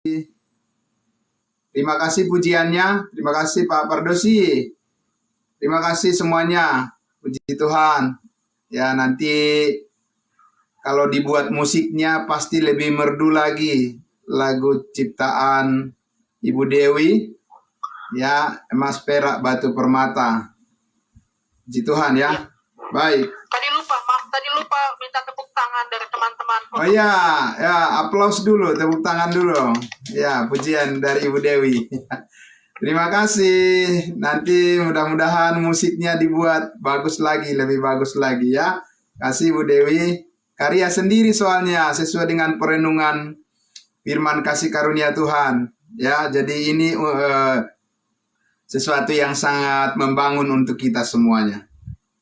Terima kasih pujiannya. Terima kasih Pak Pardosi. Terima kasih semuanya. Puji Tuhan. Ya, nanti kalau dibuat musiknya pasti lebih merdu lagi. Lagu ciptaan Ibu Dewi. Ya, emas perak batu permata. Puji Tuhan ya. Baik. Tadi lupa minta tepuk tangan dari teman-teman. Oh ya, ya, aplaus dulu, tepuk tangan dulu. Ya, pujian dari Ibu Dewi. Terima kasih. Nanti mudah-mudahan musiknya dibuat bagus lagi, lebih bagus lagi ya. Kasih Ibu Dewi. Karya sendiri soalnya sesuai dengan perenungan firman kasih karunia Tuhan. Ya, jadi ini sesuatu yang sangat membangun untuk kita semuanya.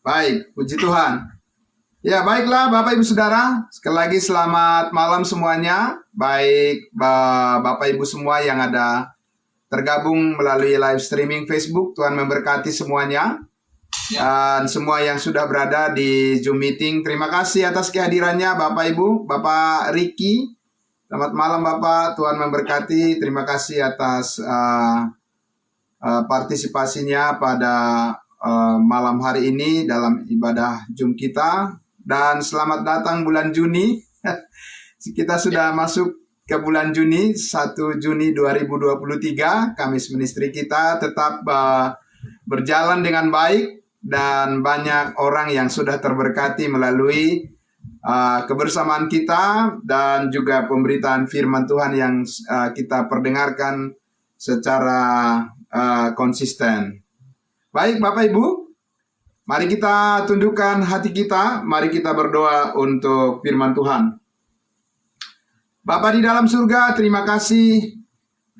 Baik, puji Tuhan. Ya, baiklah Bapak Ibu Saudara, sekali lagi selamat malam semuanya. Baik Bapak Ibu semua yang ada tergabung melalui live streaming Facebook, Tuhan memberkati semuanya. Dan semua yang sudah berada di Zoom meeting, terima kasih atas kehadirannya Bapak Ibu, Bapak Riki. Selamat malam Bapak, Tuhan memberkati. Terima kasih atas partisipasinya pada malam hari ini dalam ibadah Zoom kita. Dan selamat datang bulan Juni. Kita sudah masuk ke bulan Juni, 1 Juni 2023. Kamis Ministry kita tetap berjalan dengan baik. Dan banyak orang yang sudah terberkati melalui kebersamaan kita. Dan juga pemberitaan firman Tuhan yang kita perdengarkan secara konsisten. Baik Bapak Ibu. Mari kita tundukkan hati kita, mari kita berdoa untuk firman Tuhan. Bapa di dalam surga, terima kasih.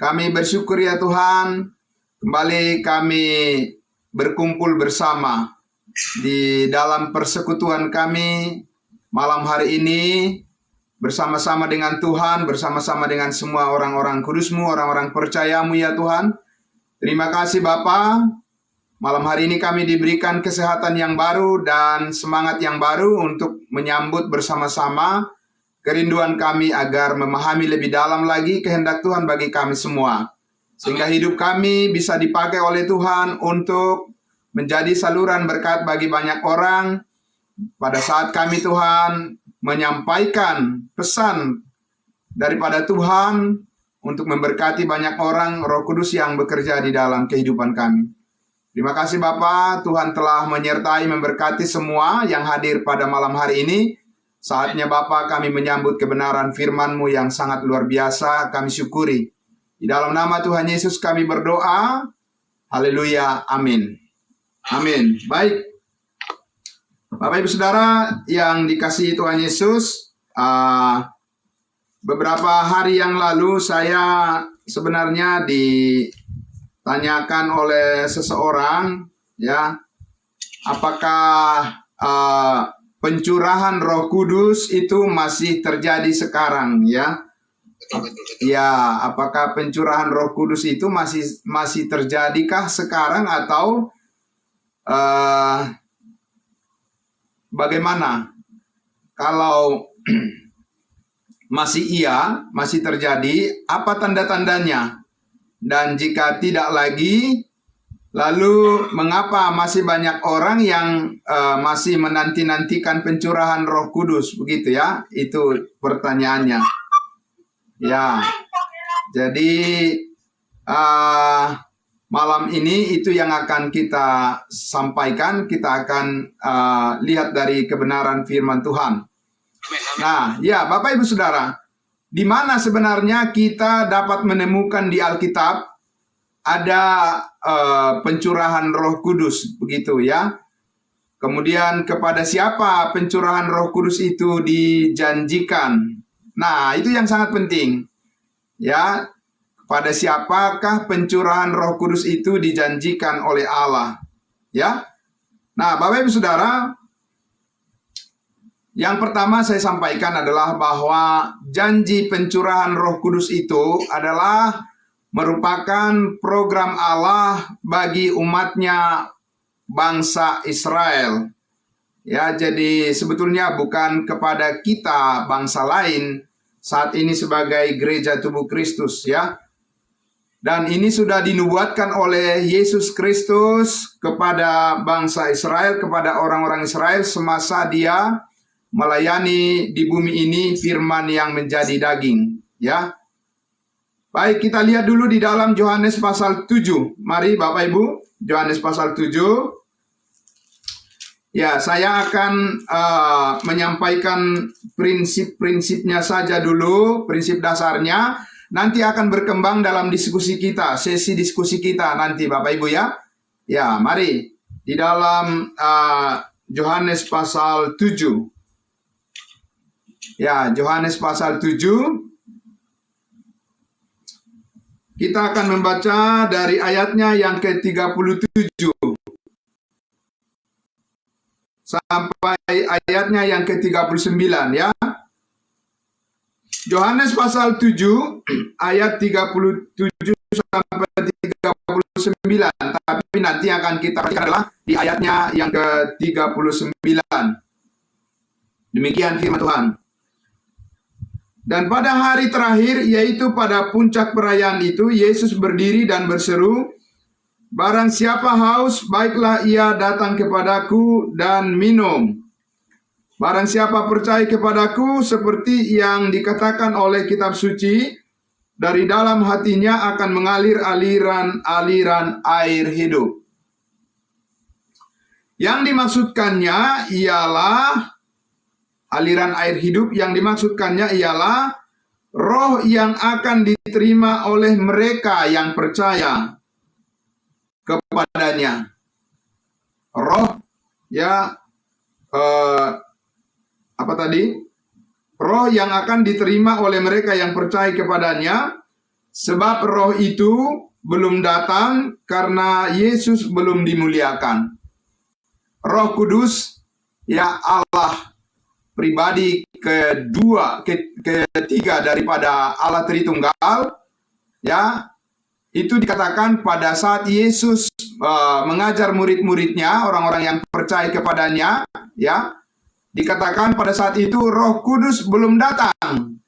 Kami bersyukur ya Tuhan, kembali kami berkumpul bersama di dalam persekutuan kami malam hari ini, bersama-sama dengan Tuhan, bersama-sama dengan semua orang-orang kudus-Mu, orang-orang percaya-Mu ya Tuhan. Terima kasih Bapa. Malam hari ini kami diberikan kesehatan yang baru dan semangat yang baru untuk menyambut bersama-sama kerinduan kami agar memahami lebih dalam lagi kehendak Tuhan bagi kami semua. Sehingga hidup kami bisa dipakai oleh Tuhan untuk menjadi saluran berkat bagi banyak orang. Pada saat kami Tuhan menyampaikan pesan daripada Tuhan untuk memberkati banyak orang, Roh Kudus yang bekerja di dalam kehidupan kami. Terima kasih Bapa, Tuhan telah menyertai memberkati semua yang hadir pada malam hari ini. Saatnya Bapa kami menyambut kebenaran firman-Mu yang sangat luar biasa, kami syukuri. Di dalam nama Tuhan Yesus kami berdoa. Haleluya, amin. Amin. Baik. Bapak Ibu Saudara yang dikasihi Tuhan Yesus, beberapa hari yang lalu saya sebenarnya ditanyakan oleh seseorang, ya, apakah pencurahan Roh Kudus itu masih terjadi sekarang, ya? Ya, apakah pencurahan Roh Kudus itu masih terjadikah sekarang atau bagaimana? Kalau masih terjadi, apa tanda-tandanya? Dan jika tidak lagi, lalu mengapa masih banyak orang yang masih menanti-nantikan pencurahan Roh Kudus, begitu ya? Itu pertanyaannya. Ya, jadi malam ini itu yang akan kita sampaikan. Kita akan lihat dari kebenaran firman Tuhan. Nah, ya Bapak Ibu Saudara, di mana sebenarnya kita dapat menemukan di Alkitab ada pencurahan Roh Kudus, begitu ya. Kemudian kepada siapa pencurahan Roh Kudus itu dijanjikan? Nah, itu yang sangat penting. Ya, kepada siapakah pencurahan Roh Kudus itu dijanjikan oleh Allah? Ya. Nah, Bapak Ibu Saudara, yang pertama saya sampaikan adalah bahwa janji pencurahan Roh Kudus itu adalah merupakan program Allah bagi umatnya bangsa Israel. Ya, jadi sebetulnya bukan kepada kita bangsa lain, saat ini sebagai gereja tubuh Kristus, ya. Dan ini sudah dinubuatkan oleh Yesus Kristus kepada bangsa Israel, kepada orang-orang Israel semasa dia melayani di bumi ini firman yang menjadi daging, ya. Baik, kita lihat dulu di dalam Yohanes pasal 7. Mari Bapak Ibu, Yohanes pasal 7. Ya, saya akan menyampaikan prinsip-prinsipnya saja dulu, prinsip dasarnya. Nanti akan berkembang dalam diskusi kita, sesi diskusi kita nanti Bapak Ibu, ya. Ya, mari di dalam Yohanes pasal 7. Ya, Yohanes pasal 7. Kita akan membaca dari ayatnya yang ke-37 sampai ayatnya yang ke-39, ya. Yohanes pasal 7 ayat 37 sampai 39. Tapi nanti akan kita perhatikan adalah di ayatnya yang ke-39. Demikian firman Tuhan. Dan pada hari terakhir, yaitu pada puncak perayaan itu, Yesus berdiri dan berseru, "Barang siapa haus, baiklah ia datang kepadaku dan minum. Barang siapa percaya kepadaku, seperti yang dikatakan oleh kitab suci, dari dalam hatinya akan mengalir aliran-aliran air hidup." Yang dimaksudkannya ialah aliran air hidup, yang dimaksudkannya ialah roh yang akan diterima oleh mereka yang percaya kepadanya. Roh, ya, apa tadi? Roh yang akan diterima oleh mereka yang percaya kepadanya, sebab roh itu belum datang karena Yesus belum dimuliakan. Roh Kudus, ya, Allah pribadi ketiga daripada Allah Tritunggal, ya, itu dikatakan pada saat Yesus mengajar murid-muridnya, orang-orang yang percaya kepadanya, ya, dikatakan pada saat itu Roh Kudus belum datang,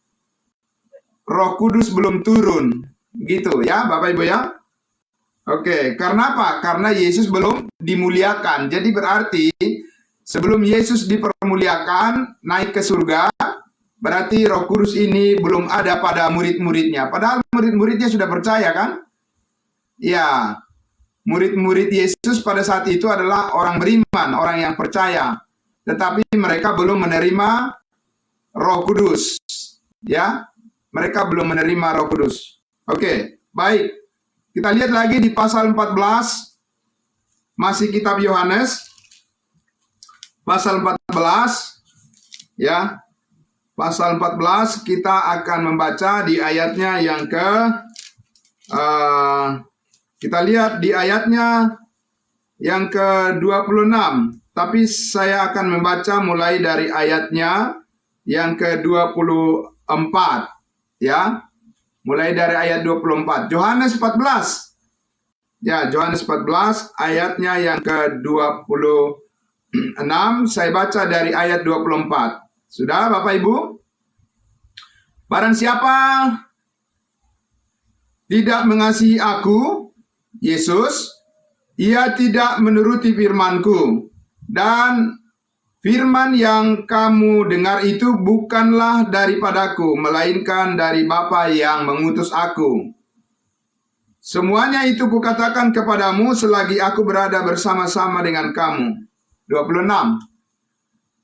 Roh Kudus belum turun, gitu, ya, Bapak Ibu, ya. Oke, karena apa? Karena Yesus belum dimuliakan. Jadi berarti sebelum Yesus dipermuliakan, naik ke surga, berarti Roh Kudus ini belum ada pada murid-muridnya. Padahal murid-muridnya sudah percaya, kan? Ya, murid-murid Yesus pada saat itu adalah orang beriman, orang yang percaya. Tetapi mereka belum menerima Roh Kudus. Ya, mereka belum menerima Roh Kudus. Oke, baik. Kita lihat lagi di pasal 14, masih kitab Yohanes. Pasal 14, ya. Pasal 14 kita akan membaca di ayatnya yang kita lihat di ayatnya yang ke-26. Tapi saya akan membaca mulai dari ayatnya yang ke-24, ya. Mulai dari ayat 24. Yohanes 14. Ya, Yohanes 14 ayatnya yang ke-26. Saya baca dari ayat 24. Sudah Bapak Ibu? Barang siapa tidak mengasihi aku, Yesus, ia tidak menuruti firman-Ku. Dan firman yang kamu dengar itu bukanlah daripadaku, melainkan dari Bapa yang mengutus aku. Semuanya itu kukatakan kepadamu selagi aku berada bersama-sama dengan kamu. 26.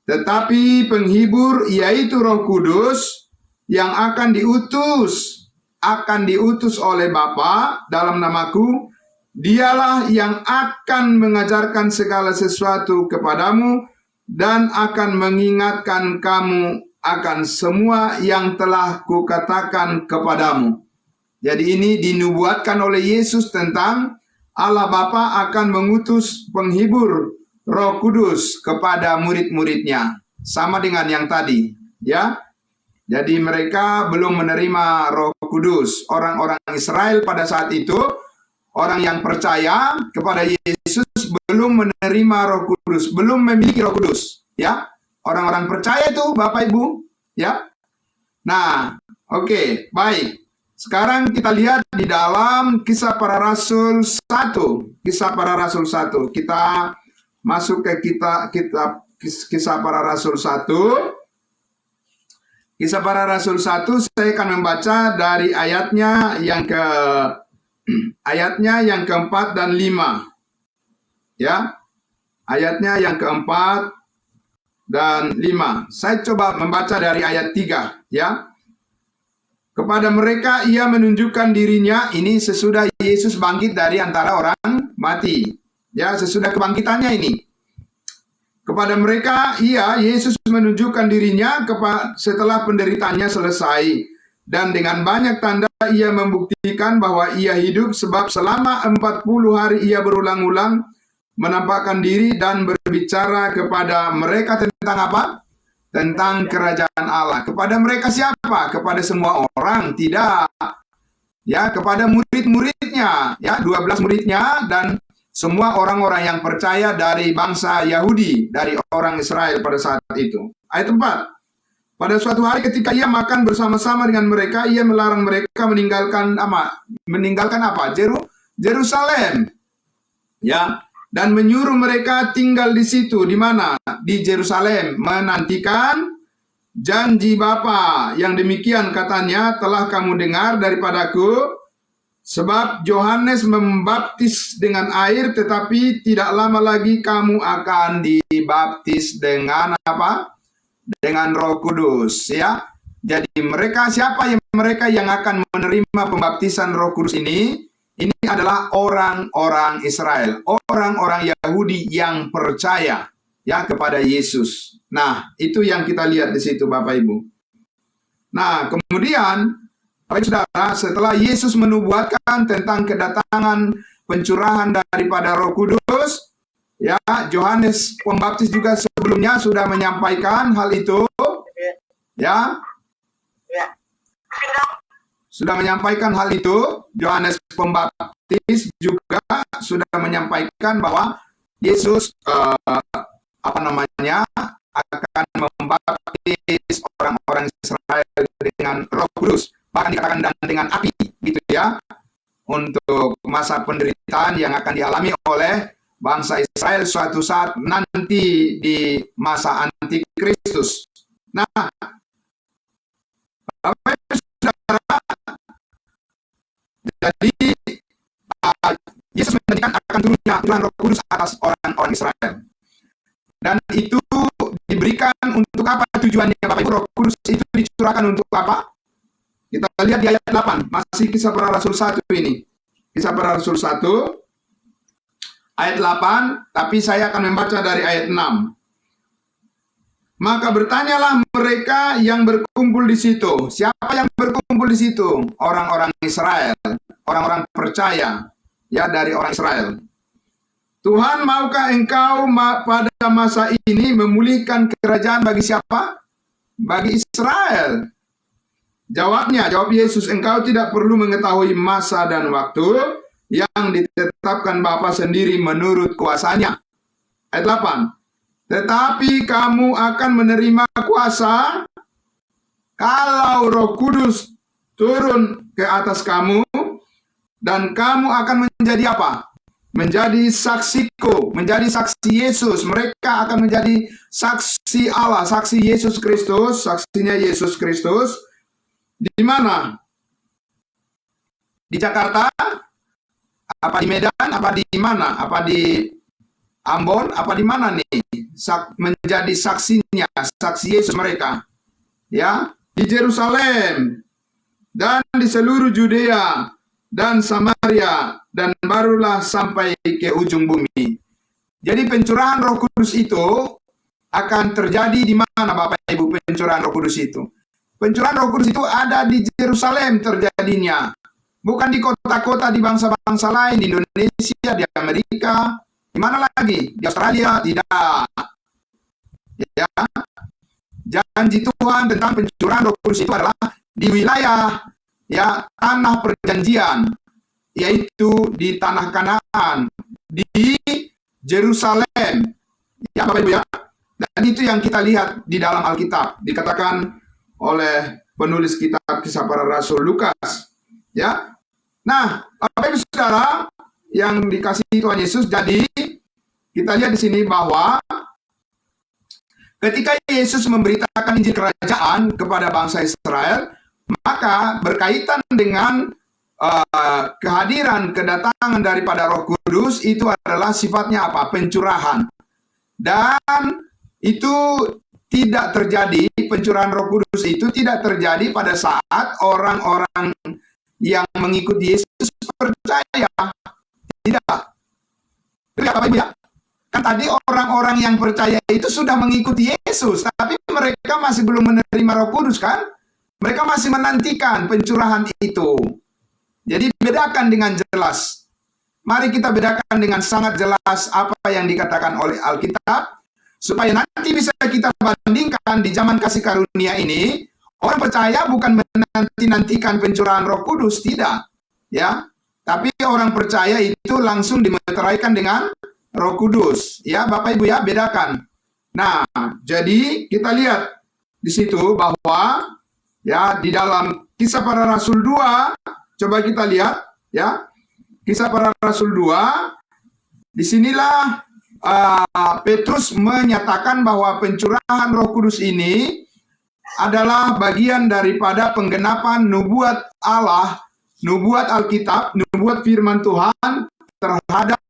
Tetapi penghibur, yaitu Roh Kudus, yang akan diutus oleh Bapa dalam namaku, dialah yang akan mengajarkan segala sesuatu kepadamu dan akan mengingatkan kamu akan semua yang telah kukatakan kepadamu. Jadi ini dinubuatkan oleh Yesus tentang Allah Bapa akan mengutus penghibur Roh Kudus kepada murid-muridnya. Sama dengan yang tadi, ya. Jadi mereka belum menerima Roh Kudus. Orang-orang Israel pada saat itu, orang yang percaya kepada Yesus belum menerima Roh Kudus, belum memiliki Roh Kudus, ya. Orang-orang percaya itu Bapak Ibu, ya. Nah, Oke, baik. Sekarang kita lihat di dalam Kisah Para Rasul 1. Kisah Para Rasul 1. Kita masuk ke kitab Kisah Para Rasul 1. Kisah Para Rasul 1, saya akan membaca dari ayatnya yang keempat dan 5. Ya. Ayatnya yang keempat dan 5. Saya coba membaca dari ayat 3, ya. Kepada mereka ia menunjukkan dirinya, ini sesudah Yesus bangkit dari antara orang mati. Ya, sesudah kebangkitannya ini. Kepada mereka Yesus menunjukkan dirinya setelah penderitaannya selesai. Dan dengan banyak tanda ia membuktikan bahwa ia hidup, sebab selama 40 hari ia berulang-ulang menampakkan diri dan berbicara kepada mereka tentang apa? Tentang kerajaan Allah. Kepada mereka siapa? Kepada semua orang? Tidak. Ya, kepada murid-muridnya, ya, 12 muridnya dan semua orang-orang yang percaya dari bangsa Yahudi, dari orang Israel pada saat itu. Ayat 4. Pada suatu hari ketika ia makan bersama-sama dengan mereka, ia melarang mereka meninggalkan apa? Yerusalem. Ya, dan menyuruh mereka tinggal di situ. Di mana? Di Yerusalem, menantikan janji Bapa. Yang demikian katanya, telah kamu dengar daripadaku, sebab Yohanes membaptis dengan air, tetapi tidak lama lagi kamu akan dibaptis dengan apa? Dengan Roh Kudus, ya. Jadi siapa mereka yang akan menerima pembaptisan Roh Kudus ini? Ini adalah orang-orang Israel, orang-orang Yahudi yang percaya, ya, kepada Yesus. Nah, itu yang kita lihat di situ, Bapak Ibu. Nah, kemudian Bapak Saudara, setelah Yesus menubuatkan tentang kedatangan pencurahan daripada Roh Kudus, ya, Yohanes Pembaptis juga sebelumnya sudah menyampaikan hal itu, ya. Sudah menyampaikan hal itu. Yohanes Pembaptis juga sudah menyampaikan bahwa Yesus akan membaptis orang-orang Israel dengan Roh Kudus, bahkan dikatakan dan dengan api, gitu ya, untuk masa penderitaan yang akan dialami oleh bangsa Israel suatu saat nanti di masa antikristus. Nah, jadi Yesus menjanjikan akan turunnya Tuhan Roh Kudus atas orang-orang Israel. Dan itu diberikan untuk apa tujuannya, Bapak Ibu? Roh Kudus itu dicurahkan untuk apa? Kita lihat di ayat 8, masih Kisah Para Rasul 1 ini. Kisah Para Rasul 1 ayat 8, tapi saya akan membaca dari ayat 6. Maka bertanyalah mereka yang berkumpul di situ. Siapa yang berkumpul di situ? Orang-orang Israel, orang-orang percaya, ya, dari orang Israel. Tuhan, maukah engkau pada masa ini memulihkan kerajaan bagi siapa? Bagi Israel. Jawab Yesus, engkau tidak perlu mengetahui masa dan waktu yang ditetapkan Bapa sendiri menurut kuasanya. Ayat 8. Tetapi kamu akan menerima kuasa kalau Roh Kudus turun ke atas kamu, dan kamu akan menjadi apa? Menjadi saksiku, menjadi saksi Yesus. Mereka akan menjadi saksi Allah, saksi Yesus Kristus, saksinya Yesus Kristus. Di mana? Di Jakarta? Apa di Medan? Apa di mana? Apa di Ambon? Apa di mana nih? Menjadi saksinya, saksi Yesus mereka. Ya, di Yerusalem dan di seluruh Judea dan Samaria, dan barulah sampai ke ujung bumi. Jadi pencurahan Roh Kudus itu akan terjadi di mana, Bapak Ibu? Pencurahan Roh Kudus itu, pencurahan Roh Kudus itu ada di Yerusalem terjadinya, bukan di kota-kota di bangsa-bangsa lain, di Indonesia, di Amerika, di mana lagi? Di Australia? Tidak. Ya, janji Tuhan tentang pencurahan Roh Kudus itu adalah di wilayah, ya, tanah perjanjian, yaitu di tanah Kanaan, di Yerusalem, ya, Bapak Ibu, ya. Dan itu yang kita lihat di dalam Alkitab, dikatakan oleh penulis kitab Kisah Para Rasul Lukas. Ya. Nah, Bapak Ibu Saudara yang dikasihi Tuhan Yesus, jadi kita lihat di sini bahwa ketika Yesus memberitakan Injil Kerajaan kepada bangsa Israel, maka berkaitan dengan kehadiran, kedatangan daripada Roh Kudus, itu adalah sifatnya apa? Pencurahan. Dan itu tidak terjadi, pencurahan Roh Kudus itu tidak terjadi pada saat orang-orang yang mengikuti Yesus percaya. Tidak. Lihat Bapak Ibu ya. Kan tadi orang-orang yang percaya itu sudah mengikuti Yesus, tapi mereka masih belum menerima Roh Kudus kan? Mereka masih menantikan pencurahan itu. Jadi bedakan dengan jelas. Mari kita bedakan dengan sangat jelas apa yang dikatakan oleh Alkitab, supaya nanti bisa kita bandingkan di zaman kasih karunia ini. Orang percaya bukan menanti-nantikan pencurahan Roh Kudus, tidak. Ya, tapi orang percaya itu langsung dimeteraikan dengan Roh Kudus. Ya, Bapak Ibu ya, bedakan. Nah, jadi kita lihat di situ bahwa ya di dalam Kisah Para Rasul 2, coba kita lihat ya. Kisah Para Rasul 2, disinilah Petrus menyatakan bahwa pencurahan Roh Kudus ini adalah bagian daripada penggenapan nubuat Allah, nubuat Alkitab, nubuat firman Tuhan terhadap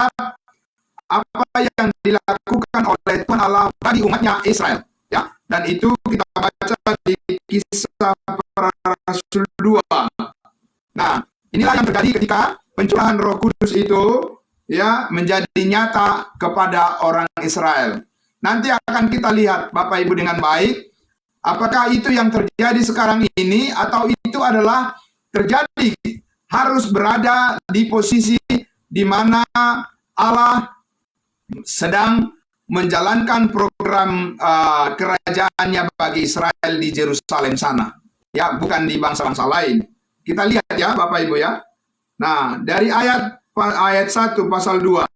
apa yang dilakukan oleh Tuhan Allah bagi umatnya Israel. Ya, dan itu kita baca di Kisah Para Rasul 2. Nah, inilah yang terjadi ketika pencurahan Roh Kudus itu ya menjadi nyata kepada orang Israel. Nanti akan kita lihat Bapak Ibu dengan baik, apakah itu yang terjadi sekarang ini atau itu adalah terjadi harus berada di posisi di mana Allah sedang menjalankan program kerajaannya bagi Israel di Yerusalem sana. Ya, bukan di bangsa-bangsa lain. Kita lihat ya Bapak Ibu ya. Nah, dari ayat 1 pasal 2.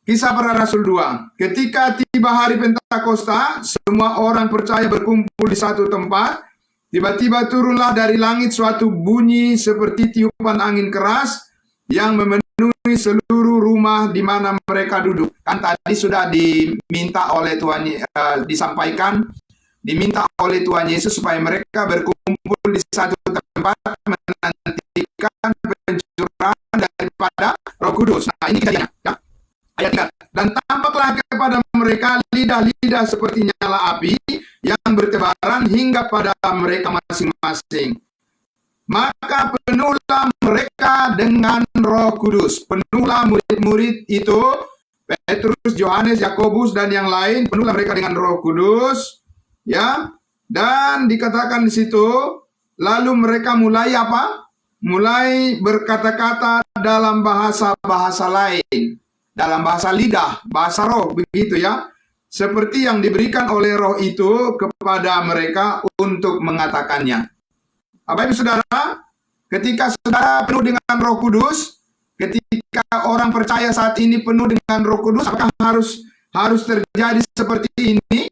Kisah Para Rasul 2. Ketika tiba hari Pentakosta, semua orang percaya berkumpul di satu tempat. Tiba-tiba turunlah dari langit suatu bunyi seperti tiupan angin keras yang memenuhi seluruh rumah di mana mereka duduk. Kan tadi sudah diminta oleh Tuhan, diminta oleh Tuhan Yesus supaya mereka berkumpul di satu tempat menantikan pencurahan daripada Roh Kudus. Nah, ini kejadiannya. Ya. Ayat 3. Dan tampaklah kepada mereka lidah-lidah seperti nyala api yang bertebaran hingga pada mereka masing-masing. Maka penuhlah mereka dengan Roh Kudus. Penuhlah murid-murid itu, Petrus, Yohanes, Yakobus, dan yang lain, penuhlah mereka dengan Roh Kudus. Ya, dan dikatakan di situ, lalu mereka mulai apa? Mulai berkata-kata dalam bahasa-bahasa lain, dalam bahasa lidah, bahasa roh, begitu ya. Seperti yang diberikan oleh roh itu kepada mereka untuk mengatakannya. Bapak Ibu Saudara, ketika saudara penuh dengan Roh Kudus, ketika orang percaya saat ini penuh dengan Roh Kudus, apakah harus terjadi seperti ini?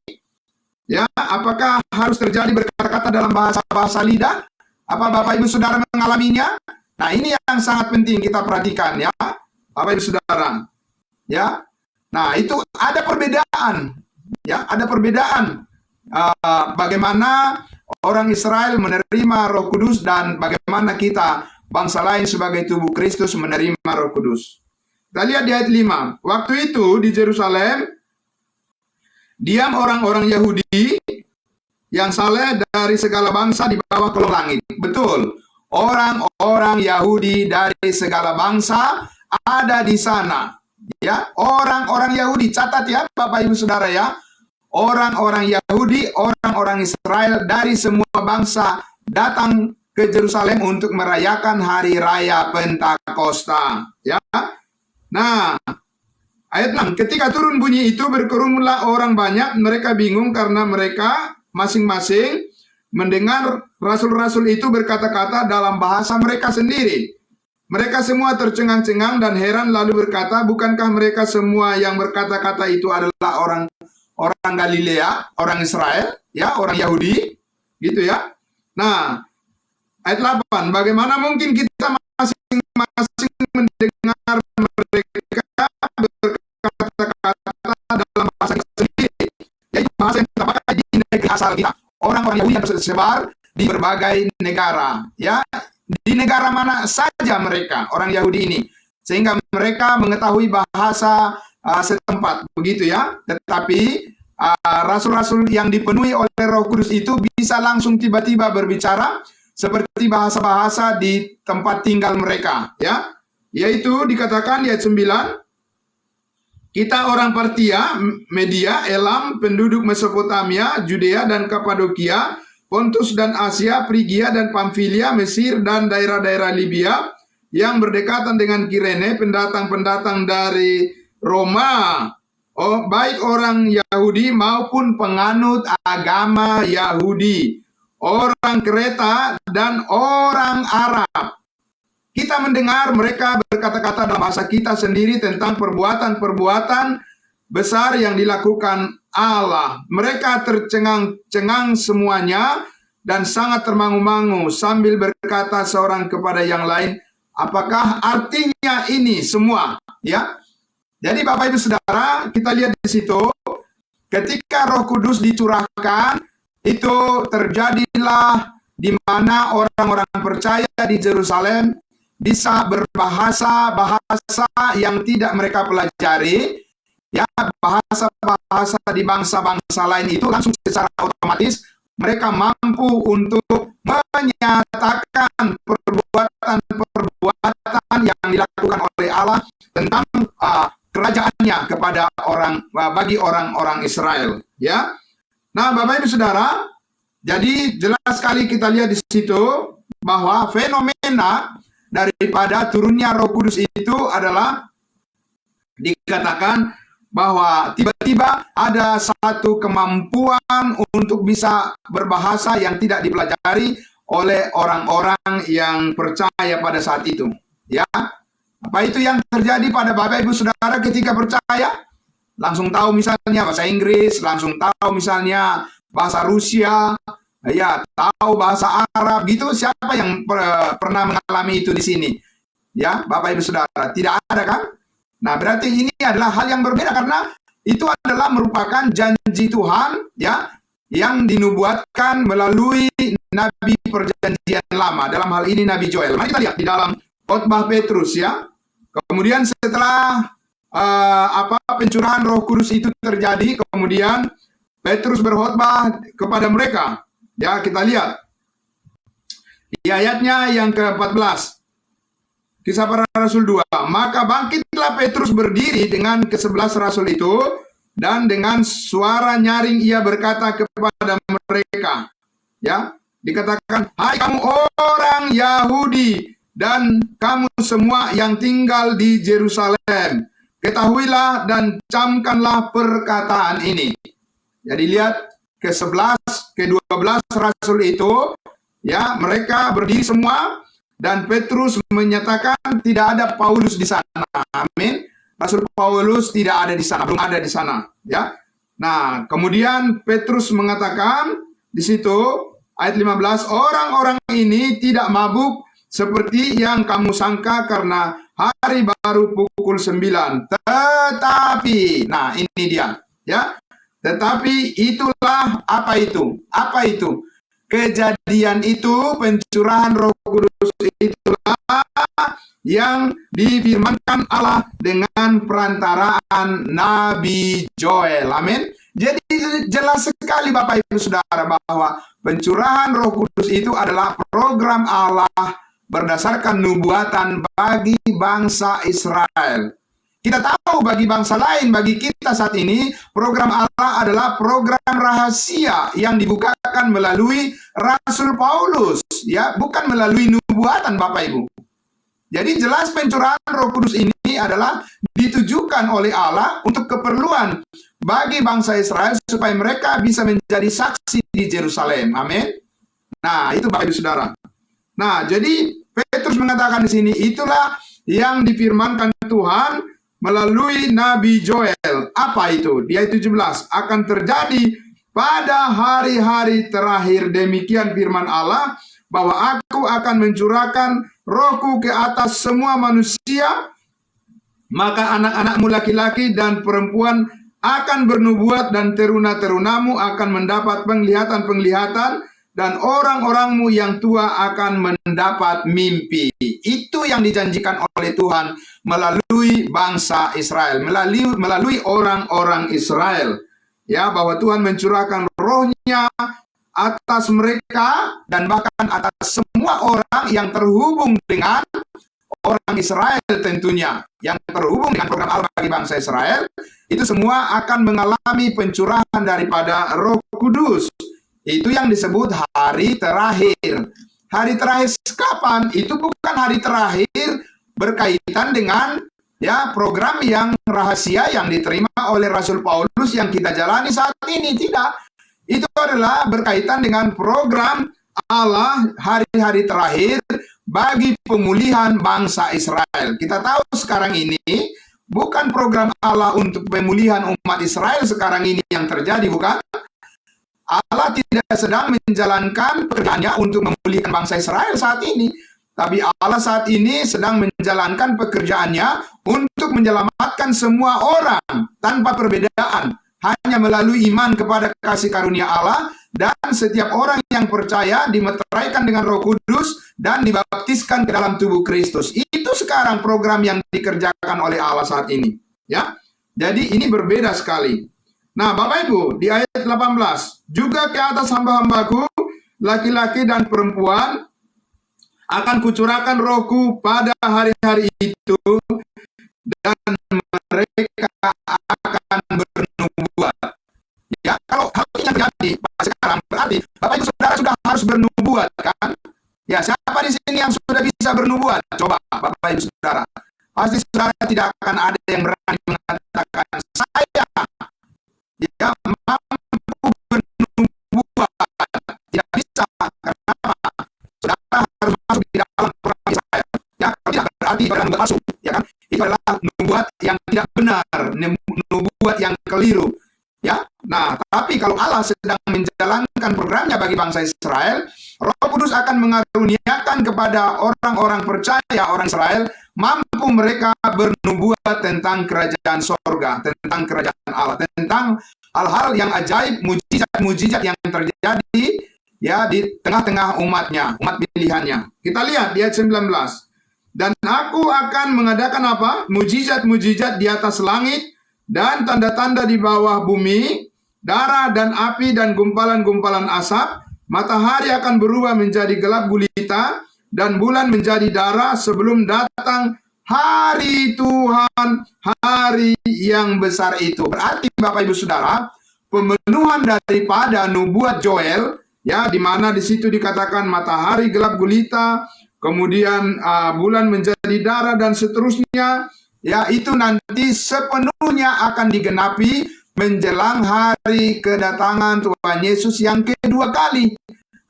Ya, apakah harus terjadi berkata-kata dalam bahasa-bahasa lidah? Apa Bapak Ibu Saudara mengalaminya? Nah, ini yang sangat penting kita perhatikan ya, Bapak Ibu Saudara. Ya. Nah, itu ada perbedaan. Ya, ada perbedaan. Bagaimana orang Israel menerima Roh Kudus dan bagaimana kita bangsa lain sebagai tubuh Kristus menerima Roh Kudus. Kita lihat di ayat 5. Waktu itu di Yerusalem diam orang-orang Yahudi yang saleh dari segala bangsa di bawah kolong langit. Betul. Orang-orang Yahudi dari segala bangsa ada di sana. Ya, orang-orang Yahudi, catat ya Bapak Ibu Saudara ya. Orang-orang Yahudi, orang-orang Israel dari semua bangsa datang ke Yerusalem untuk merayakan hari raya Pentakosta. Ya. Nah, ayat 6. Ketika turun bunyi itu berkerumunlah orang banyak, mereka bingung karena mereka masing-masing mendengar rasul-rasul itu berkata-kata dalam bahasa mereka sendiri. Mereka semua tercengang-cengang dan heran lalu berkata, bukankah mereka semua yang berkata-kata itu adalah orang Galilea, orang Israel, ya, orang Yahudi? Gitu ya. Nah, ayat 8, bagaimana mungkin kita masing-masing mendengar mereka berkata-kata dalam bahasa kita sendiri, yaitu bahasa yang kita pakai di negeri asal kita. Orang-orang Yahudi yang tersebar di berbagai negara, ya, di negara mana saja mereka, orang Yahudi ini, sehingga mereka mengetahui bahasa setempat, begitu ya. Tetapi rasul-rasul yang dipenuhi oleh Roh Kudus itu bisa langsung tiba-tiba berbicara seperti bahasa-bahasa di tempat tinggal mereka, ya. Yaitu dikatakan di ayat 9, kita orang Partia, Media, Elam, penduduk Mesopotamia, Judea dan Kapadokia, Pontus dan Asia, Frigia dan Pamfilia, Mesir dan daerah-daerah Libya yang berdekatan dengan Kirene, pendatang-pendatang dari Roma, baik orang Yahudi maupun penganut agama Yahudi, orang Kreta dan orang Arab. Kita mendengar mereka berkata-kata dalam bahasa kita sendiri tentang perbuatan-perbuatan besar yang dilakukan Allah. Mereka tercengang-cengang semuanya dan sangat termangu-mangu sambil berkata seorang kepada yang lain, apakah artinya ini semua? Ya. Jadi Bapak Ibu Saudara, kita lihat di situ, ketika Roh Kudus dicurahkan, itu terjadilah di mana orang-orang percaya di Yerusalem bisa berbahasa-bahasa yang tidak mereka pelajari, ya, bahasa-bahasa di bangsa-bangsa lain itu langsung secara otomatis mereka mampu untuk menyatakan perbuatan-perbuatan yang dilakukan oleh Allah tentang kerajaannya kepada bagi orang-orang Israel, ya. Nah, Bapak Ibu Saudara, jadi jelas sekali kita lihat di situ bahwa fenomena daripada turunnya Roh Kudus itu adalah dikatakan bahwa tiba-tiba ada satu kemampuan untuk bisa berbahasa yang tidak dipelajari oleh orang-orang yang percaya pada saat itu, ya. Apa itu yang terjadi pada Bapak Ibu Saudara ketika percaya? Langsung tahu misalnya bahasa Inggris, langsung tahu misalnya bahasa Rusia, ya, tahu bahasa Arab gitu. Siapa yang pernah mengalami itu di sini? Ya, Bapak Ibu Saudara, tidak ada kan? Nah, berarti ini adalah hal yang berbeda karena itu adalah merupakan janji Tuhan, ya, yang dinubuatkan melalui nabi perjanjian lama. Dalam hal ini Nabi Joel. Mari kita lihat di dalam khotbah Petrus, ya. Kemudian setelah pencurahan Roh Kudus itu terjadi, kemudian Petrus berkhotbah kepada mereka. Ya, kita lihat di ayatnya yang ke-14. Kisah Para Rasul 2. Maka bangkitlah Petrus berdiri dengan ke-11 rasul itu, dan dengan suara nyaring ia berkata kepada mereka, ya, dikatakan, hai kamu orang Yahudi dan kamu semua yang tinggal di Yerusalem, ketahuilah dan camkanlah perkataan ini. Jadi lihat ke-11, ke-12 rasul itu, ya, mereka berdiri semua dan Petrus menyatakan tidak ada Paulus di sana. Amin. Rasul Paulus tidak ada di sana, belum ada di sana, ya. Nah, kemudian Petrus mengatakan di situ ayat 15, orang-orang ini tidak mabuk seperti yang kamu sangka karena hari baru pukul 9. Tetapi, nah ini dia, ya. Tetapi itulah apa itu? Apa itu? Kejadian itu, pencurahan Roh Kudus itulah yang difirmankan Allah dengan perantaraan Nabi Joel. Amin. Jadi jelas sekali Bapak Ibu Saudara bahwa pencurahan Roh Kudus itu adalah program Allah berdasarkan nubuatan bagi bangsa Israel. Kita tahu bagi bangsa lain, bagi kita saat ini, program Allah adalah program rahasia yang dibukakan melalui Rasul Paulus, ya, bukan melalui nubuatan Bapak Ibu. Jadi jelas pencurahan Roh Kudus ini adalah ditujukan oleh Allah untuk keperluan bagi bangsa Israel supaya mereka bisa menjadi saksi di Yerusalem. Amin. Nah, itu Bapak Ibu Saudara. Nah, jadi Petrus mengatakan di sini, itulah yang difirmankan Tuhan melalui Nabi Joel. Apa itu? Di ayat 17, akan terjadi pada hari-hari terakhir. Demikian firman Allah, bahwa aku akan mencurahkan rohku ke atas semua manusia, maka anak-anakmu laki-laki dan perempuan akan bernubuat, dan teruna-terunamu akan mendapat penglihatan-penglihatan, dan orang-orangmu yang tua akan mendapat mimpi. Itu yang dijanjikan oleh Tuhan melalui bangsa Israel, melalui orang-orang Israel. Ya, bahwa Tuhan mencurahkan rohnya atas mereka dan bahkan atas semua orang yang terhubung dengan orang Israel tentunya. Yang terhubung dengan program Allah bagi bangsa Israel, itu semua akan mengalami pencurahan daripada Roh Kudus. Itu yang disebut hari terakhir. Hari terakhir kapan? Itu bukan hari terakhir berkaitan dengan program yang rahasia yang diterima oleh Rasul Paulus yang kita jalani saat ini. Tidak. Itu adalah berkaitan dengan program Allah hari-hari terakhir bagi pemulihan bangsa Israel. Kita tahu sekarang ini bukan program Allah untuk pemulihan umat Israel sekarang ini yang terjadi, bukan? Allah tidak sedang menjalankan pekerjaannya untuk memulihkan bangsa Israel saat ini. Tapi Allah saat ini sedang menjalankan pekerjaannya untuk menyelamatkan semua orang tanpa perbedaan, hanya melalui iman kepada kasih karunia Allah, dan setiap orang yang percaya dimeteraikan dengan Roh Kudus dan dibaptiskan ke dalam tubuh Kristus. Itu sekarang program yang dikerjakan oleh Allah saat ini. Ya, jadi ini berbeda sekali. Nah, Bapak Ibu, di ayat 18, juga ke atas hamba-hambaku, laki-laki dan perempuan, akan kucurahkan rohku pada hari-hari itu, dan mereka akan bernubuat. Ya, kalau hal ini yang terjadi sekarang, berarti Bapak Ibu Saudara sudah harus bernubuat, kan? Ya, siapa di sini yang sudah bisa bernubuat? Coba, Bapak Ibu Saudara. Pasti saudara tidak akan ada yang berani mengatakan, saya mampu bernubuat. Tidak bisa. Kenapa? Saudara harus masuk di dalam program Israel. Ya, kalau tidak berarti bernubuat palsu. Ya kan? Itu adalah nubuat yang tidak benar, nubuat yang keliru. Ya, nah, tapi kalau Allah sedang menjalankan programnya bagi bangsa Israel, Roh Kudus akan mengaruniakan kepada orang-orang percaya, orang Israel, mampu mereka bernubuat tentang kerajaan sorga, tentang kerajaan Allah, tentang hal-hal yang ajaib, mujizat-mujizat yang terjadi ya di tengah-tengah umatnya, umat pilihannya. Kita lihat di ayat 19. Dan aku akan mengadakan apa? Mujizat-mujizat di atas langit, dan tanda-tanda di bawah bumi, darah dan api dan gumpalan-gumpalan asap. Matahari akan berubah menjadi gelap gulita, dan bulan menjadi darah sebelum datang hari Tuhan, hari yang besar itu. Berarti Bapak Ibu Saudara, pemenuhan daripada nubuat Joel, ya, di mana di situ dikatakan matahari gelap gulita, kemudian bulan menjadi darah dan seterusnya. Ya, itu nanti sepenuhnya akan digenapi menjelang hari kedatangan Tuhan Yesus yang kedua kali.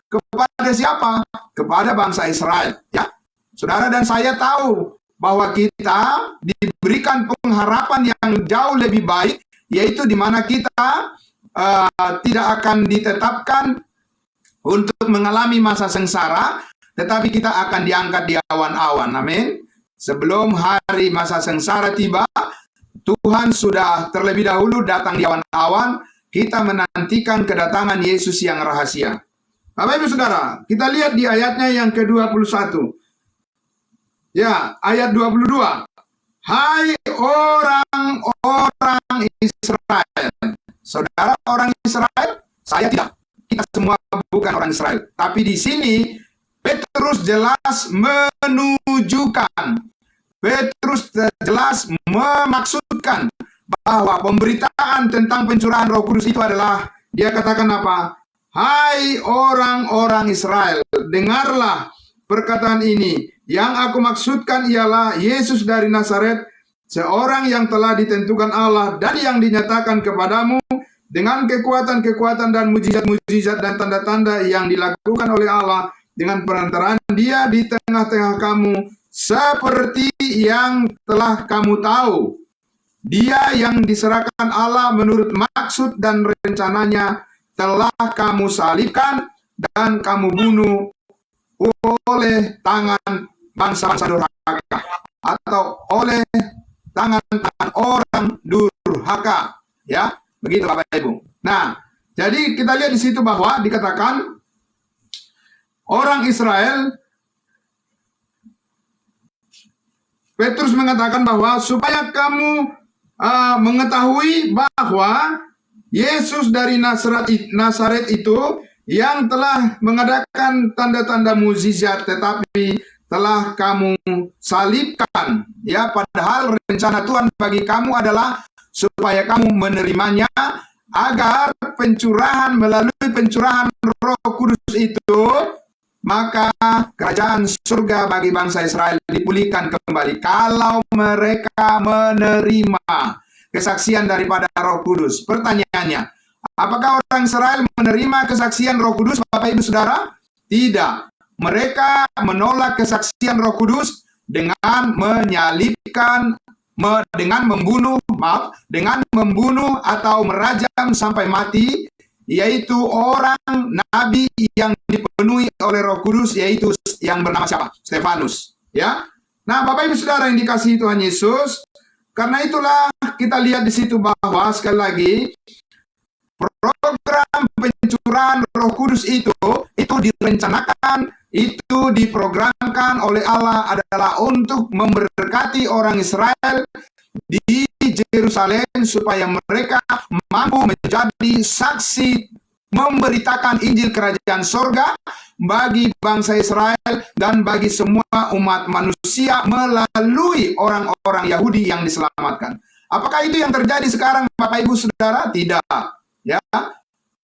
Kepada siapa? Kepada bangsa Israel. Ya, saudara dan saya tahu bahwa kita diberikan pengharapan yang jauh lebih baik, yaitu di mana kita tidak akan ditetapkan untuk mengalami masa sengsara, tetapi kita akan diangkat di awan-awan. Amin. Sebelum hari masa sengsara tiba, Tuhan sudah terlebih dahulu datang di awan-awan. Kita menantikan kedatangan Yesus yang rahasia. Bapak Ibu Saudara, kita lihat di ayatnya yang ke-21. Ya, ayat 22. Hai orang-orang Israel. Saudara orang Israel? Saya tidak. Kita semua bukan orang Israel. Tapi di sini Petrus jelas menunjukkan, Petrus jelas memaksudkan bahwa pemberitaan tentang pencurahan Roh Kudus itu adalah, dia katakan apa? Hai orang-orang Israel, dengarlah perkataan ini. Yang aku maksudkan ialah Yesus dari Nazaret, seorang yang telah ditentukan Allah dan yang dinyatakan kepadamu dengan kekuatan-kekuatan dan mujizat-mujizat dan tanda-tanda yang dilakukan oleh Allah dengan perantaraan dia di tengah-tengah kamu, seperti yang telah kamu tahu. Dia yang diserahkan Allah menurut maksud dan rencananya telah kamu salibkan dan kamu bunuh oleh tangan bangsa-bangsa durhaka atau oleh tangan-tangan orang durhaka. Ya, begitu Bapak Ibu. Nah, jadi kita lihat di situ bahwa dikatakan orang Israel, Petrus mengatakan bahwa supaya kamu mengetahui bahwa Yesus dari Nazaret itu yang telah mengadakan tanda-tanda mukjizat, tetapi telah kamu salibkan. Ya, padahal rencana Tuhan bagi kamu adalah supaya kamu menerimanya, agar melalui pencurahan Roh Kudus itu, maka kerajaan surga bagi bangsa Israel dipulihkan kembali kalau mereka menerima kesaksian daripada Roh Kudus. Pertanyaannya, apakah orang Israel menerima kesaksian Roh Kudus, Bapak Ibu Saudara? Tidak. Mereka menolak kesaksian Roh Kudus dengan menyalibkan, dengan membunuh atau merajam sampai mati, yaitu orang nabi yang dipenuhi oleh Roh Kudus, yaitu yang bernama siapa? Stefanus. Ya. Nah, Bapak Ibu Saudara yang dikasihi Tuhan Yesus, karena itulah kita lihat di situ bahwa sekali lagi program pencurahan Roh Kudus itu direncanakan, itu diprogramkan oleh Allah adalah untuk memberkati orang Israel di Yerusalem supaya mereka mampu menjadi saksi memberitakan Injil Kerajaan Sorga bagi bangsa Israel dan bagi semua umat manusia melalui orang-orang Yahudi yang diselamatkan. Apakah itu yang terjadi sekarang, Bapak Ibu Saudara? Tidak. Ya,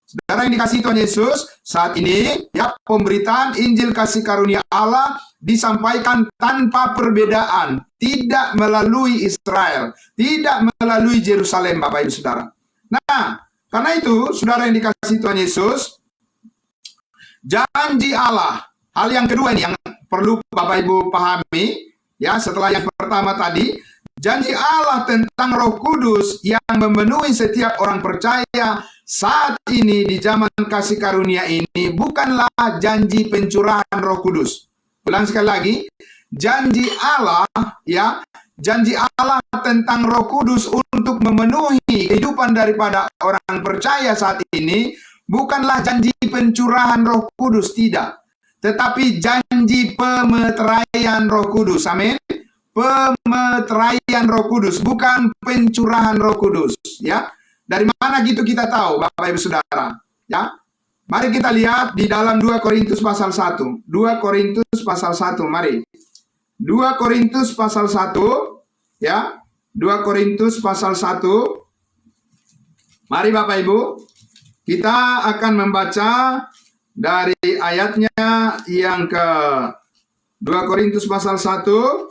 saudara yang dikasihi Tuhan Yesus, saat ini ya pemberitaan Injil kasih karunia Allah disampaikan tanpa perbedaan, tidak melalui Israel, tidak melalui Yerusalem, Bapak Ibu Saudara. Nah, karena itu, saudara yang dikasihi Tuhan Yesus, janji Allah, hal yang kedua ini yang perlu Bapak Ibu pahami, ya, setelah yang pertama tadi, janji Allah tentang Roh Kudus yang memenuhi setiap orang percaya saat ini di zaman kasih karunia ini bukanlah janji pencurahan Roh Kudus. Ulang sekali lagi, janji Allah, ya, janji Allah tentang Roh Kudus untuk memenuhi kehidupan daripada orang percaya saat ini bukanlah janji pencurahan Roh Kudus, tidak, tetapi janji pemeteraian Roh Kudus. Amin. Pemeteraian Roh Kudus, bukan pencurahan Roh Kudus. Ya, dari mana gitu kita tahu, Bapak Ibu Saudara? Ya, mari kita lihat di dalam 2 Korintus pasal 1. 2 Korintus pasal 1, mari. 2 Korintus pasal 1, ya. 2 Korintus pasal 1. Mari Bapak Ibu, kita akan membaca dari ayatnya yang ke 2 Korintus pasal 1.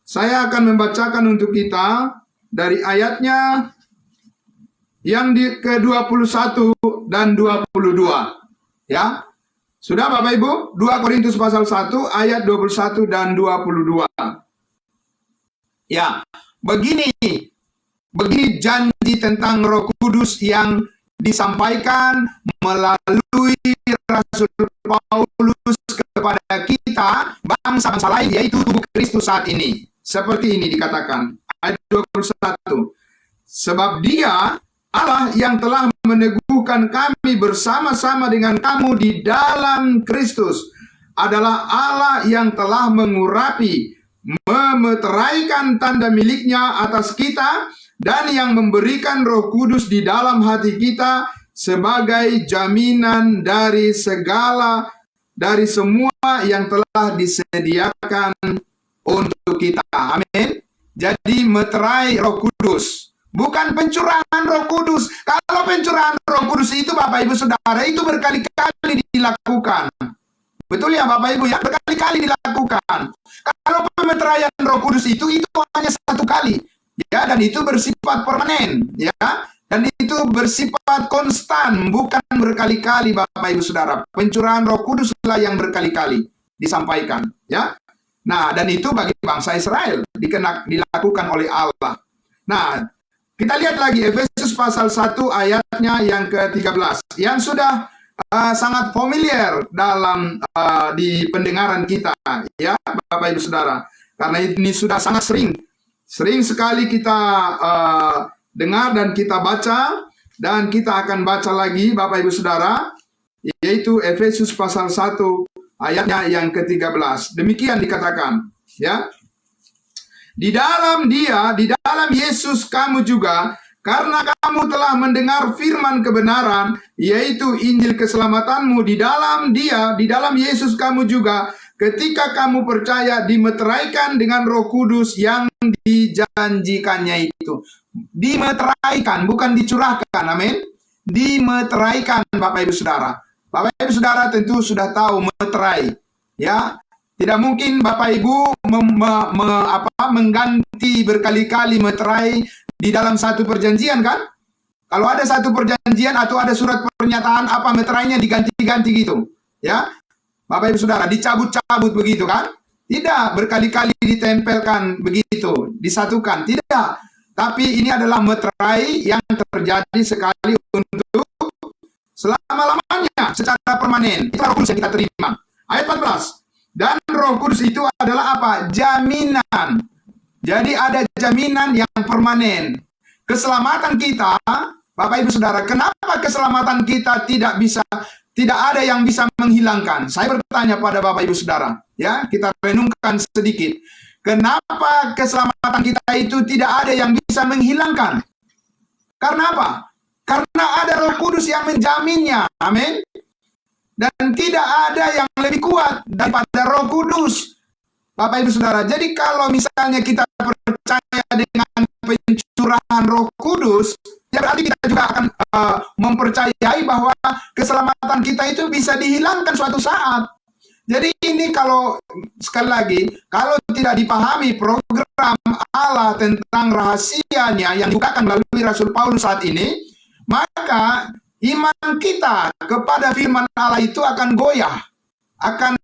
Saya akan membacakan untuk kita dari ayatnya yang ke-21 dan 22. Ya. Sudah Bapak Ibu? 2 Korintus pasal 1 ayat 21 dan 22. Ya, begini janji tentang Roh Kudus yang disampaikan melalui Rasul Paulus kepada kita bangsa-bangsa lain, yaitu tubuh Kristus saat ini. Seperti ini dikatakan ayat 21. Sebab Dia Allah yang telah meneguhkan kami bersama-sama dengan kamu di dalam Kristus adalah Allah yang telah mengurapi, memeteraikan tanda miliknya atas kita dan yang memberikan Roh Kudus di dalam hati kita sebagai jaminan dari semua yang telah disediakan untuk kita. Amin. Jadi meterai Roh Kudus, bukan pencurahan Roh Kudus. Kalau pencurahan Roh Kudus itu Bapak Ibu Saudara, itu berkali-kali dilakukan. Betul ya Bapak Ibu ya, berkali-kali dilakukan. Kalau pemeteraian Roh Kudus itu hanya satu kali. Ya, dan itu bersifat permanen, ya. Dan itu bersifat konstan, bukan berkali-kali Bapak Ibu Saudara. Pencurahan Roh Kuduslah yang berkali-kali disampaikan, ya. Nah, dan itu bagi bangsa Israel dilakukan oleh Allah. Nah, kita lihat lagi Efesus Efesus pasal 1 ayatnya yang ke-13 yang sudah sangat familiar dalam di pendengaran kita, ya Bapak Ibu Saudara. Karena ini sudah sangat sering sekali kita dengar dan kita baca, dan kita akan baca lagi Bapak Ibu Saudara, yaitu Efesus pasal 1 ayatnya yang ke-13. Demikian dikatakan, ya. Di dalam Dia, di dalam Yesus kamu juga, karena kamu telah mendengar firman kebenaran, yaitu Injil keselamatanmu, di dalam Dia, di dalam Yesus kamu juga, ketika kamu percaya, dimeteraikan dengan Roh Kudus yang dijanjikannya itu. Dimeteraikan, bukan dicurahkan, amin. Dimeteraikan, Bapak Ibu Saudara. Bapak Ibu Saudara tentu sudah tahu meterai, ya. Tidak mungkin Bapak Ibu mengganti berkali-kali meterai di dalam satu perjanjian, kan? Kalau ada satu perjanjian atau ada surat pernyataan, apa meterainya diganti-ganti gitu, ya. Bapak Ibu Saudara, dicabut-cabut begitu, kan? Tidak berkali-kali ditempelkan begitu, disatukan, tidak. Tapi ini adalah meterai yang terjadi sekali untuk selama-lamanya, secara permanen. Itu Roh Kudus yang kita terima. Ayat 14. Dan Roh Kudus itu adalah apa? Jaminan. Jadi ada jaminan yang permanen. Keselamatan kita, Bapak Ibu Saudara, kenapa keselamatan kita tidak ada yang bisa menghilangkan? Saya bertanya pada Bapak Ibu Saudara, ya, kita renungkan sedikit. Kenapa keselamatan kita itu tidak ada yang bisa menghilangkan? Karena apa? Karena ada Roh Kudus yang menjaminnya. Amin. Dan tidak ada yang lebih kuat daripada Roh Kudus, Bapak Ibu Saudara. Jadi kalau misalnya kita percaya dengan pencurahan Roh Kudus, ya berarti kita juga akan mempercayai bahwa keselamatan kita itu bisa dihilangkan suatu saat. Jadi ini kalau, sekali lagi, kalau tidak dipahami program Allah tentang rahasianya yang dibukakan melalui Rasul Paulus saat ini, maka iman kita kepada firman Allah itu akan goyah, akan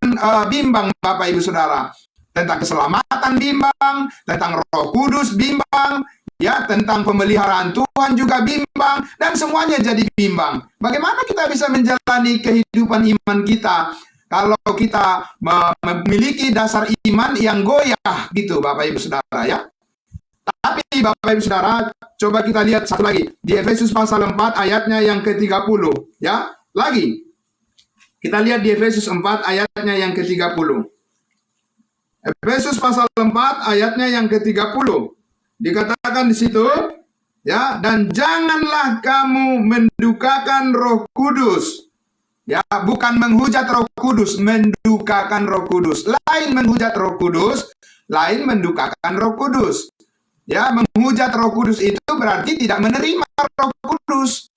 bimbang, Bapak Ibu Saudara. Tentang keselamatan bimbang, tentang Roh Kudus bimbang, ya, tentang pemeliharaan Tuhan juga bimbang, dan semuanya jadi bimbang. Bagaimana kita bisa menjalani kehidupan iman kita kalau kita memiliki dasar iman yang goyah gitu, Bapak Ibu Saudara, ya? Tapi Bapak Ibu Saudara, coba kita lihat satu lagi di Efesus pasal 4 ayatnya yang ke-30, ya. Lagi kita lihat di Efesus 4 ayatnya yang ke-30. Efesus pasal 4 ayatnya yang ke-30. Dikatakan di situ, ya, dan janganlah kamu mendukakan Roh Kudus. Ya, bukan menghujat Roh Kudus, mendukakan Roh Kudus. Lain menghujat Roh Kudus, lain mendukakan Roh Kudus. Ya, menghujat Roh Kudus itu berarti tidak menerima Roh Kudus.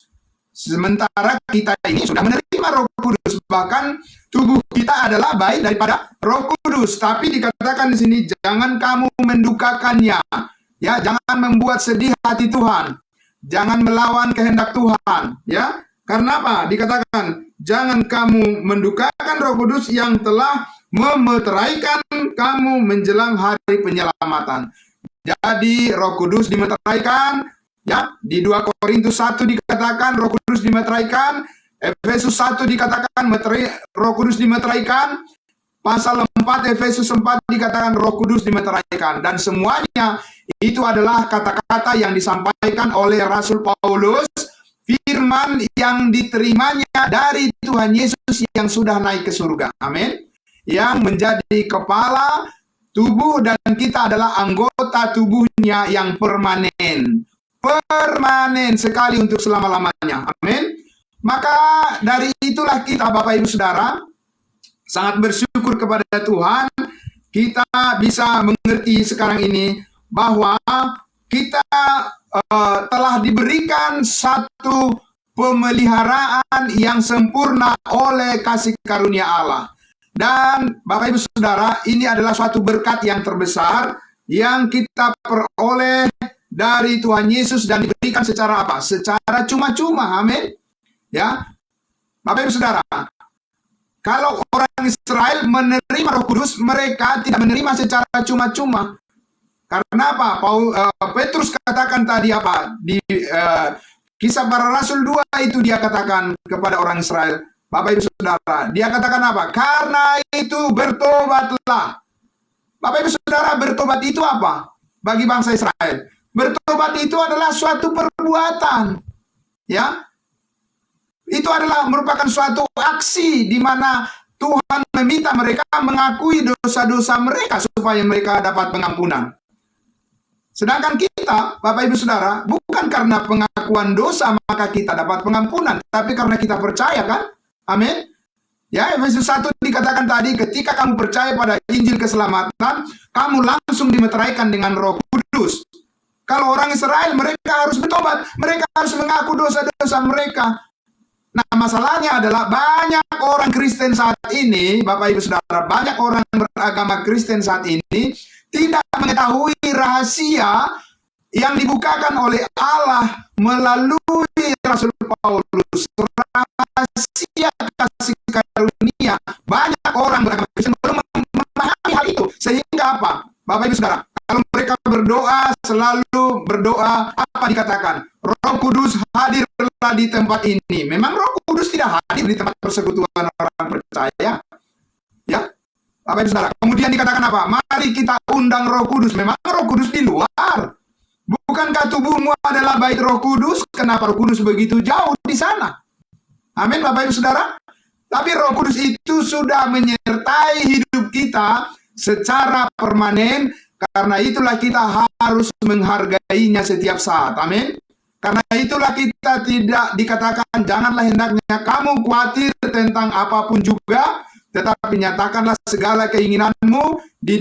Sementara kita ini sudah menerima Roh Kudus, bahkan tubuh kita adalah baik daripada Roh Kudus. Tapi dikatakan di sini, jangan kamu mendukakannya. Ya, jangan membuat sedih hati Tuhan. Jangan melawan kehendak Tuhan, ya. Karena apa? Dikatakan, jangan kamu mendukakan Roh Kudus yang telah memeteraikan kamu menjelang hari penyelamatan. Jadi Roh Kudus dimeteraikan, ya. Di 2 Korintus 1 dikatakan Roh Kudus dimeteraikan, Efesus 1 dikatakan Roh Kudus dimeteraikan, pasal 4 Efesus 4 dikatakan Roh Kudus dimeteraikan, dan semuanya itu adalah kata-kata yang disampaikan oleh Rasul Paulus, firman yang diterimanya dari Tuhan Yesus yang sudah naik ke surga. Amin. Yang menjadi kepala tubuh, dan kita adalah anggota tubuhnya yang permanen. Permanen sekali untuk selama-lamanya. Amin. Maka dari itulah kita, Bapak Ibu Saudara, sangat bersyukur kepada Tuhan. Kita bisa mengerti sekarang ini bahwa kita telah diberikan satu pemeliharaan yang sempurna oleh kasih karunia Allah. Dan Bapak Ibu Saudara, ini adalah suatu berkat yang terbesar yang kita peroleh dari Tuhan Yesus dan diberikan secara apa? Secara cuma-cuma. Amin. Ya. Bapak Ibu Saudara, kalau orang Israel menerima Roh Kudus, mereka tidak menerima secara cuma-cuma. Karena apa? Petrus katakan tadi apa? Di Kisah Para Rasul 2 itu dia katakan kepada orang Israel. Bapak Ibu Saudara, dia katakan apa? Karena itu bertobatlah. Bapak Ibu Saudara, bertobat itu apa? Bagi bangsa Israel, bertobat itu adalah suatu perbuatan. Ya, itu adalah merupakan suatu aksi di mana Tuhan meminta mereka mengakui dosa-dosa mereka supaya mereka dapat pengampunan. Sedangkan kita, Bapak Ibu Saudara, bukan karena pengakuan dosa maka kita dapat pengampunan, tapi karena kita percaya, kan? Amin. Ya, Efesus 1 dikatakan tadi, ketika kamu percaya pada Injil keselamatan, kamu langsung dimeteraikan dengan Roh Kudus. Kalau orang Israel, mereka harus bertobat, mereka harus mengaku dosa-dosa mereka. Nah, masalahnya adalah banyak orang Kristen saat ini, Bapak Ibu Saudara, banyak orang beragama Kristen saat ini tidak mengetahui rahasia yang dibukakan oleh Allah melalui Rasul Paulus. Rahasia kasih karunia. Banyak orang beragama Kristen belum memahami hal itu. Sehingga apa? Bapak Ibu Saudara, kalau mereka berdoa, selalu berdoa, apa dikatakan? Roh Kudus hadirlah di tempat ini. Memang Roh Kudus tidak hadir di tempat persekutuan orang percaya. Ya, Bapak Ibu Saudara. Kemudian dikatakan apa? Mari kita undang Roh Kudus. Memang Roh Kudus di luar. Bukankah tubuhmu adalah bait Roh Kudus? Kenapa Roh Kudus begitu jauh di sana? Amin, Bapak Ibu Saudara. Tapi Roh Kudus itu sudah menyertai hidup kita secara permanen. Karena itulah kita harus menghargainya setiap saat. Amin. Karena itulah kita tidak dikatakan janganlah hendaknya kamu khawatir tentang apapun juga, tetapi nyatakanlah segala keinginanmu di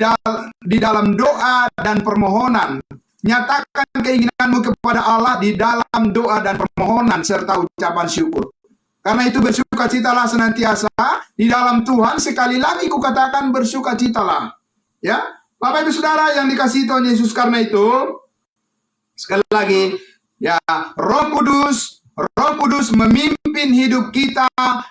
dalam doa dan permohonan. Nyatakan keinginanmu kepada Allah di dalam doa dan permohonan serta ucapan syukur. Karena itu bersukacitalah senantiasa di dalam Tuhan. Sekali lagi kukatakan bersukacitalah. Ya, Bapak Ibu Saudara yang dikasihi Tuhan Yesus, karena itu sekali lagi, ya, Roh Kudus memimpin hidup kita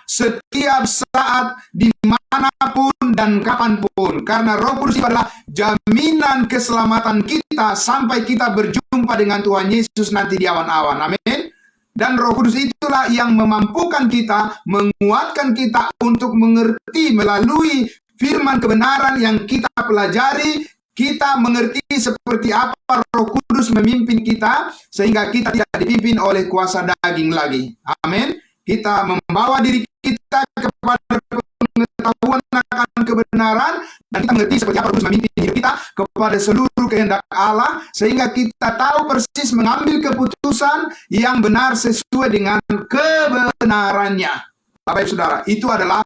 setiap saat, dimanapun dan kapanpun. Karena Roh Kudus itu adalah jaminan keselamatan kita sampai kita berjumpa dengan Tuhan Yesus nanti di awan-awan. Amin. Dan Roh Kudus itulah yang memampukan kita, menguatkan kita untuk mengerti melalui firman kebenaran yang kita pelajari. Kita mengerti seperti apa Roh Kudus memimpin kita, sehingga kita tidak dipimpin oleh kuasa daging lagi. Amin. Kita membawa diri kita kepada pengetahuan akan kebenaran, dan kita mengerti seperti apa Roh Kudus memimpin hidup kita kepada seluruh kehendak Allah, sehingga kita tahu persis mengambil keputusan yang benar sesuai dengan kebenarannya. Bapak Ibu Saudara, itu adalah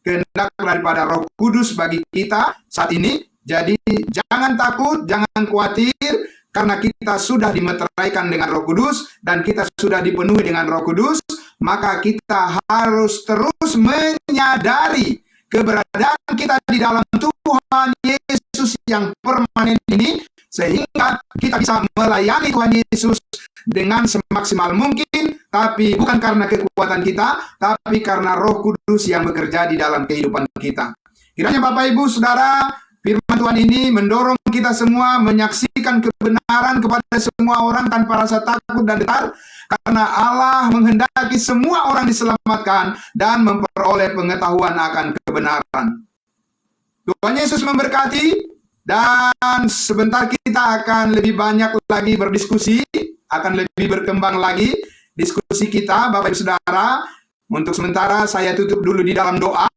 kehendak daripada Roh Kudus bagi kita saat ini. Jadi jangan takut, jangan khawatir, karena kita sudah dimeteraikan dengan Roh Kudus dan kita sudah dipenuhi dengan Roh Kudus. Maka kita harus terus menyadari keberadaan kita di dalam Tuhan Yesus yang permanen ini, sehingga kita bisa melayani Tuhan Yesus dengan semaksimal mungkin, tapi bukan karena kekuatan kita, tapi karena Roh Kudus yang bekerja di dalam kehidupan kita. Kiranya Bapak Ibu Saudara, firman Tuhan ini mendorong kita semua menyaksikan kebenaran kepada semua orang tanpa rasa takut dan getar, karena Allah menghendaki semua orang diselamatkan dan memperoleh pengetahuan akan kebenaran. Tuhan Yesus memberkati, dan sebentar kita akan lebih banyak lagi berdiskusi, akan lebih berkembang lagi diskusi kita, Bapak Ibu Saudara. Untuk sementara saya tutup dulu di dalam doa.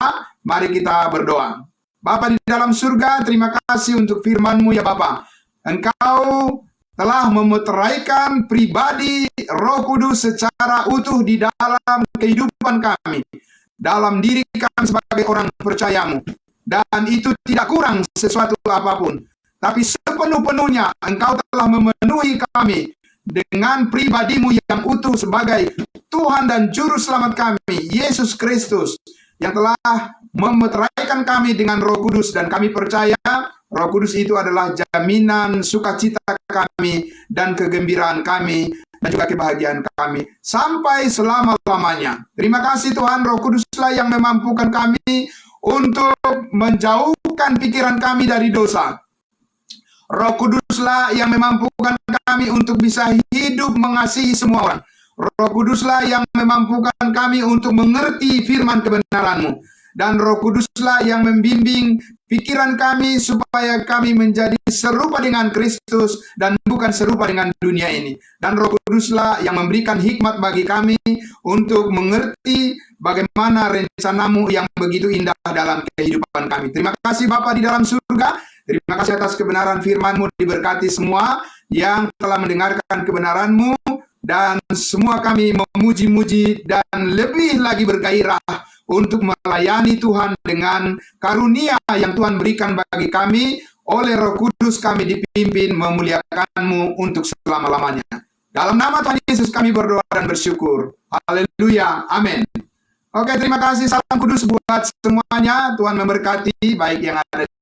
Mari kita berdoa. Bapa di dalam surga, terima kasih untuk firman-Mu ya Bapa. Engkau telah memeteraikan pribadi Roh Kudus secara utuh di dalam kehidupan kami, dalam diri kami sebagai orang percaya-Mu. Dan itu tidak kurang sesuatu apapun, tapi sepenuh-penuhnya Engkau telah memenuhi kami dengan pribadi-Mu yang utuh sebagai Tuhan dan Juru Selamat kami, Yesus Kristus, yang telah memeteraikan kami dengan Roh Kudus. Dan kami percaya Roh Kudus itu adalah jaminan sukacita kami dan kegembiraan kami dan juga kebahagiaan kami sampai selama-lamanya. Terima kasih Tuhan, Roh Kuduslah yang memampukan kami untuk menjauhkan pikiran kami dari dosa. Roh Kuduslah yang memampukan kami untuk bisa hidup mengasihi semua orang. Roh Kuduslah yang memampukan kami untuk mengerti firman kebenaran-Mu. Dan Roh Kuduslah yang membimbing pikiran kami supaya kami menjadi serupa dengan Kristus dan bukan serupa dengan dunia ini. Dan Roh Kuduslah yang memberikan hikmat bagi kami untuk mengerti bagaimana rencana-Mu yang begitu indah dalam kehidupan kami. Terima kasih Bapa di dalam surga. Terima kasih atas kebenaran firman-Mu. Diberkati semua yang telah mendengarkan kebenaran-Mu. Dan semua kami memuji-muji dan lebih lagi bergairah untuk melayani Tuhan dengan karunia yang Tuhan berikan bagi kami. Oleh Roh Kudus kami dipimpin memuliakan-Mu untuk selama-lamanya. Dalam nama Tuhan Yesus kami berdoa dan bersyukur. Haleluya. Amin. Oke, terima kasih. Salam kudus buat semuanya. Tuhan memberkati baik yang ada